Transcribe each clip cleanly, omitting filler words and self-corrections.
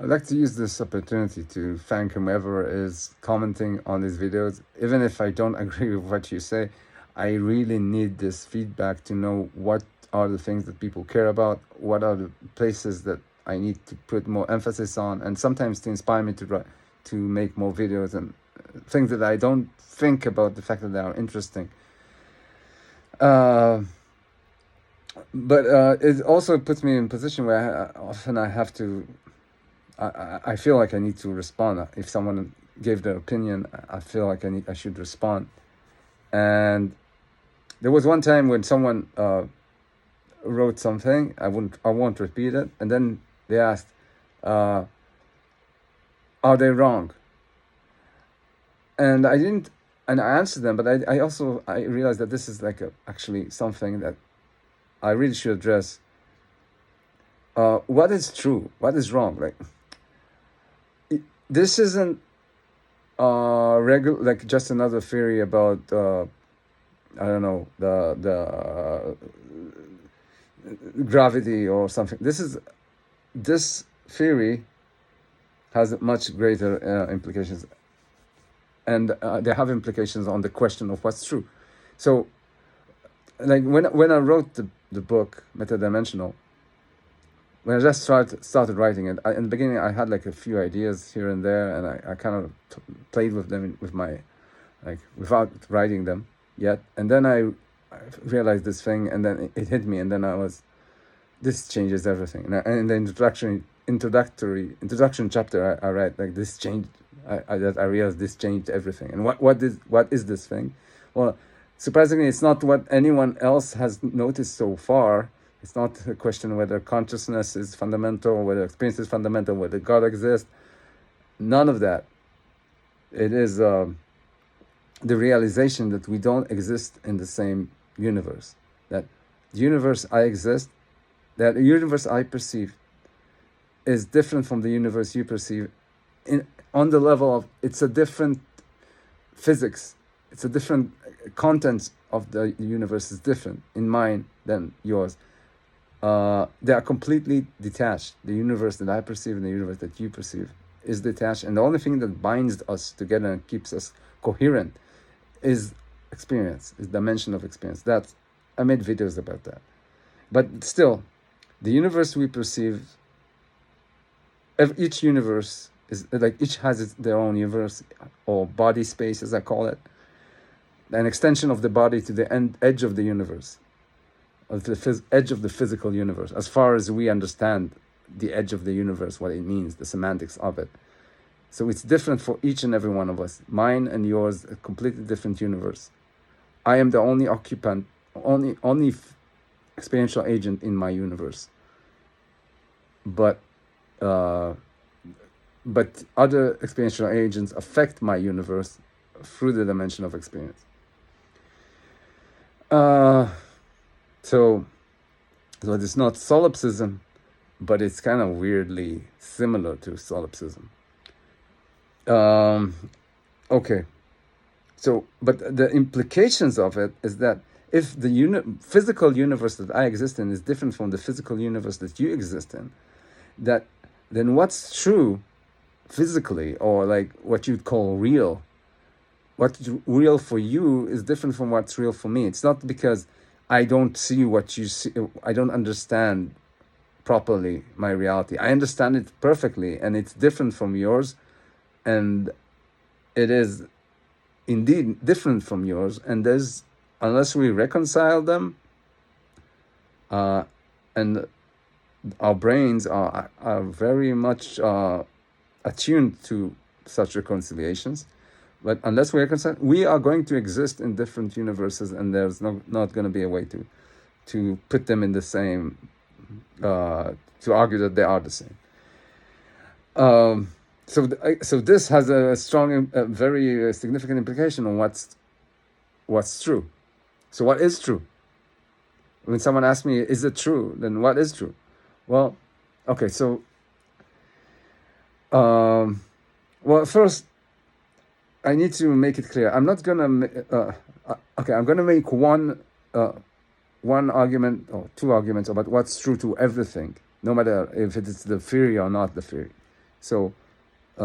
I'd like to use this opportunity to thank whomever is commenting on these videos. Even if I don't agree with what you say, I really need this feedback to know what are the things that people care about, what are the places that I need to put more emphasis on, and sometimes to inspire me to make more videos and things that I don't think about the fact that they are interesting. But it also puts me in a position where often I have to I feel like I need to respond. If someone gave their opinion, I feel like I should respond. And there was one time when someone wrote something. I won't repeat it. And then they asked, "Are they wrong?" And I didn't, and I answered them. But I realized that this is like actually something that I really should address. What is true? What is wrong? Like, this isn't regular, like just another theory about I don't know, the gravity or something. This theory has much greater implications, and they have implications on the question of what's true. So, like when I wrote the book Metadimensional, when I just started writing it, in the beginning I had like a few ideas here and there, and I kind of played with them with my, like, without writing them yet. And then I realized this thing, and then it hit me, and then this changes everything. And in the introduction chapter, I read like this changed. I realized this changed everything. And what is this thing? Well, surprisingly, it's not what anyone else has noticed so far. It's not a question whether consciousness is fundamental, whether experience is fundamental, whether God exists. None of that. It is the realization that we don't exist in the same universe. That the universe I exist, that the universe I perceive is different from the universe you perceive. On the level of, it's a different physics. It's a different content of the universe is different in mine than yours. They are completely detached. The universe that I perceive and the universe that you perceive is detached, and the only thing that binds us together and keeps us coherent is experience, is dimension of experience. I made videos about that. But still, the universe we perceive, each universe is like, each has their own universe, or body space as I call it, an extension of the body to the edge of the universe, of the edge of the physical universe, as far as we understand the edge of the universe, what it means, the semantics of it. So it's different for each and every one of us. Mine and yours, a completely different universe. I am the only occupant, only experiential agent in my universe. But other experiential agents affect my universe through the dimension of experience. So it's not solipsism, but it's kind of weirdly similar to solipsism. Okay. So, but the implications of it is that if the physical universe that I exist in is different from the physical universe that you exist in, then what's true physically, or like what you'd call real, what's real for you is different from what's real for me. It's not because I don't see what you see, I don't understand properly my reality. I understand it perfectly, and it's different from yours, and it is indeed different from yours. And unless we reconcile them, and our brains are very much attuned to such reconciliations, but unless we reconcile, we are going to exist in different universes, and there's not going to be a way to put them in the same, to argue that they are the same. So this has a strong, very significant implication on what's true. So what is true? When someone asks me, is it true? Then what is true? Well, okay, so first, I need to make it clear. I'm not gonna. I'm gonna make one argument or two arguments about what's true to everything, no matter if it is the theory or not the theory. So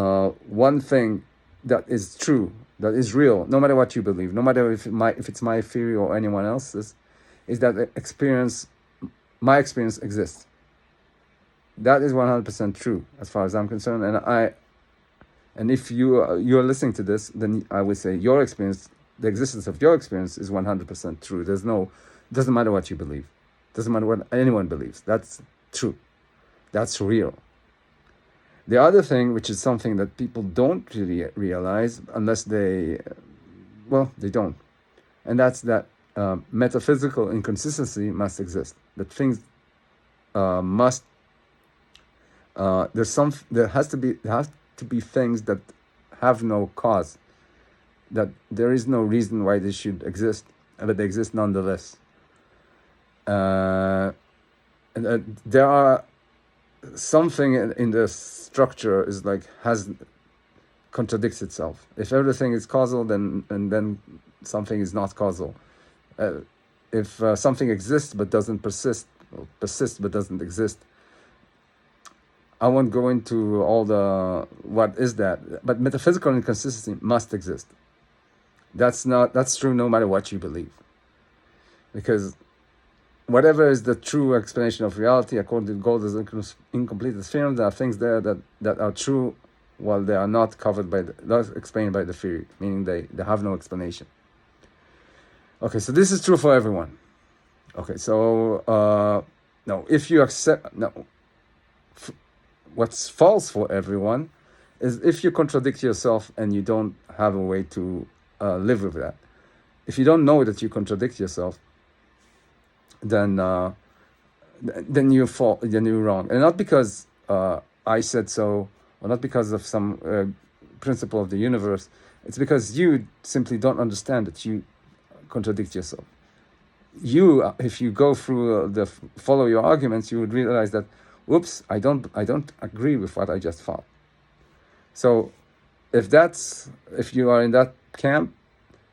one thing that is true, that is real, no matter what you believe, no matter if it's my theory or anyone else's, is that my experience exists. That is 100% true as far as I'm concerned. And if you're listening to this, then I would say your experience, the existence of your experience, is 100% true. It doesn't matter what you believe. It doesn't matter what anyone believes. That's true. That's real. The other thing, which is something that people don't really realize unless they don't, and that's that metaphysical inconsistency must exist. That things must there has to be things that have no cause, that there is no reason why they should exist, but they exist nonetheless. And there are something in the structure is like contradicts itself. If everything is causal, then something is not causal. If something exists but doesn't persist, or persists but doesn't exist, I won't go into all the what is that, but metaphysical inconsistency must exist. That's true no matter what you believe, because whatever is the true explanation of reality according to Gold's incomplete theorem, there are things there that are true while they are not covered not explained by the theory, meaning they have no explanation. Okay, so this is true for everyone. Okay, so no, if you accept what's false for everyone is if you contradict yourself and you don't have a way to live with that. If you don't know that you contradict yourself, then you're wrong, and not because I said so, or not because of some principle of the universe. It's because you simply don't understand that you contradict yourself. If you go through follow your arguments, you would realize that, whoops, I don't agree with what I just thought. So if you are in that camp,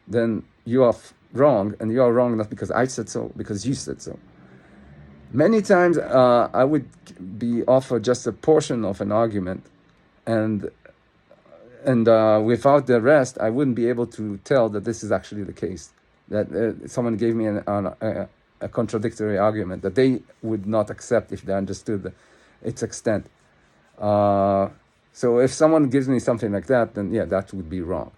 then you are wrong, and you are wrong not because I said so, because you said so. Many times I would be offered just a portion of an argument, and without the rest, I wouldn't be able to tell that this is actually the case. That someone gave me a contradictory argument that they would not accept if they understood its extent. So if someone gives me something like that, then yeah, that would be wrong.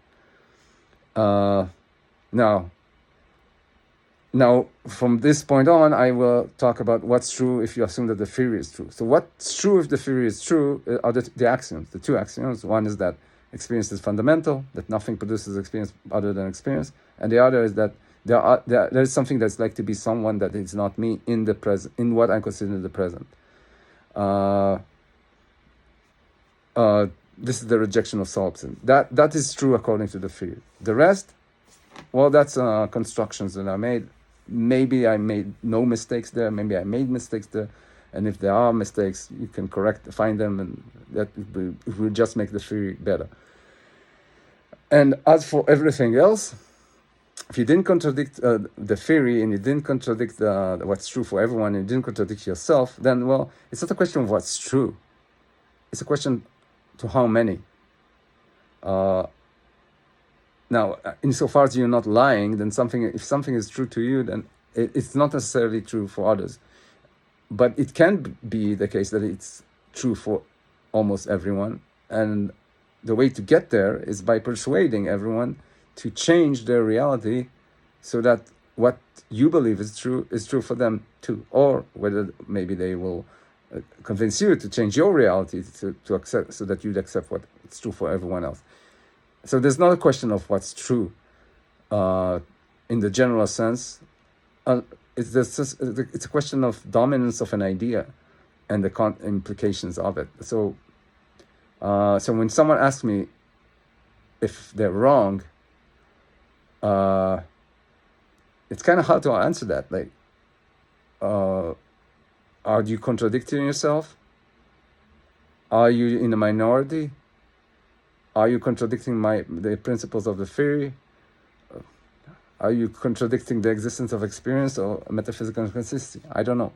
Now, from this point on, I will talk about what's true if you assume that the theory is true. So what's true if the theory is true are the axioms, the two axioms. One is that experience is fundamental, that nothing produces experience other than experience. And the other is that there is something that's like to be someone that is not me in the present, in what I consider the present. This is the rejection of solipsism. That is true according to the theory. The rest, well, that's constructions that I made. Maybe I made no mistakes there. Maybe I made mistakes there. And if there are mistakes, you can find them, and that will just make the theory better. And as for everything else, if you didn't contradict the theory, and you didn't contradict what's true for everyone, and you didn't contradict yourself, then, well, it's not a question of what's true. It's a question to how many. Now, insofar as you're not lying, then if something is true to you, then it's not necessarily true for others. But it can be the case that it's true for almost everyone. And the way to get there is by persuading everyone to change their reality so that what you believe is true for them too. Or whether maybe they will convince you to change your reality to accept, so that you'd accept what it's true for everyone else. So there's not a question of what's true in the general sense. It's a question of dominance of an idea and the implications of it. So when someone asks me if they're wrong, it's kind of hard to answer that. Like, are you contradicting yourself? Are you in a minority? Are you contradicting the principles of the theory? Are you contradicting the existence of experience or metaphysical consistency? I don't know.